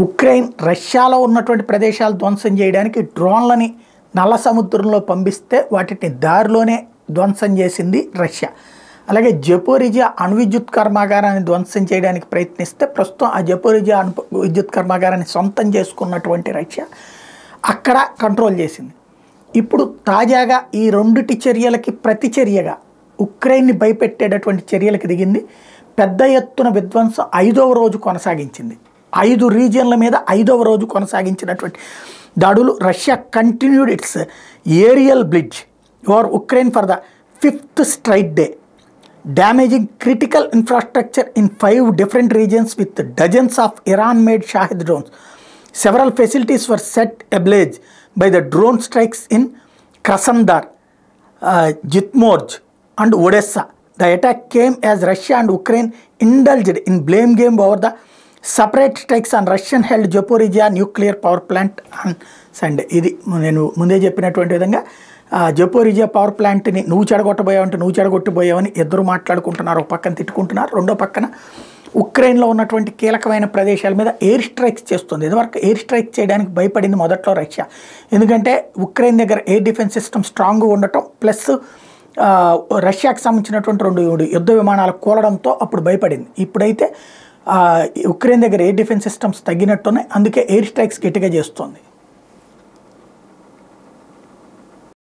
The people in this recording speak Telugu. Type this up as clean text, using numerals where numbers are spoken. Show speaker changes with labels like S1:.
S1: ఉక్రెయిన్ రష్యాలో ఉన్నటువంటి ప్రదేశాలు ధ్వంసం చేయడానికి డ్రోన్లని నల్ల సముద్రంలో పంపిస్తే వాటిని దారిలోనే ధ్వంసం చేసింది రష్యా. అలాగే జపోరిజియా అణువిద్యుత్ కర్మాగారాన్ని ధ్వంసం చేయడానికి ప్రయత్నిస్తే ప్రస్తుతం ఆ జపోరిజియా విద్యుత్ కర్మాగారాన్ని సొంతం చేసుకున్నటువంటి రష్యా అక్కడ కంట్రోల్ చేసింది. ఇప్పుడు తాజాగా ఈ రెండిటి చర్యలకి ప్రతిచర్యగా ఉక్రెయిన్ని భయపెట్టేటటువంటి చర్యలకు దిగింది. పెద్ద ఎత్తున విధ్వంసం 5వ రోజు కొనసాగించింది. 5 రీజియన్ల మీద 5వ రోజు కొనసాగించినటువంటి దాడులు. Russia continued its aerial blitz over Ukraine for the 5th straight day, damaging critical infrastructure in 5 different regions with dozens of Iran-made Shahid drones. Several facilities were set ablaze by the drone strikes in Krasnodar, Zhytomyr and Odessa. The attack came as Russia and Ukraine indulged in blame game over the separate strikes on Russian-held Zaporizhzhia nuclear power plant on Sunday. ఇది నేను ముందే చెప్పినటువంటి విధంగా జపోరిజియా పవర్ ప్లాంట్ని నువ్వు చెడగొట్టబోయావంటే నువ్వు చెడగొట్టబోయావని ఇద్దరు మాట్లాడుకుంటున్నారు. ఒక పక్కన తిట్టుకుంటున్నారు, రెండో పక్కన ఉక్రెయిన్లో ఉన్నటువంటి కీలకమైన ప్రదేశాల మీద ఎయిర్ స్ట్రైక్స్ చేస్తుంది. ఇదివరకు ఎయిర్ స్ట్రైక్ చేయడానికి భయపడింది మొదట్లో రష్యా, ఎందుకంటే ఉక్రెయిన్ దగ్గర ఎయిర్ డిఫెన్స్ సిస్టమ్ స్ట్రాంగ్గా ఉండటం ప్లస్ రష్యాకి సంబంధించినటువంటి 2 యుద్ధ విమానాలు కూలడంతో అప్పుడు భయపడింది. ఇప్పుడైతే ఉక్రెయిన్ దగ్గర ఎయిర్ డిఫెన్స్ సిస్టమ్స్ తగ్గినట్టునే, అందుకే ఎయిర్ స్ట్రైక్స్ గట్టిగా చేస్తుంది.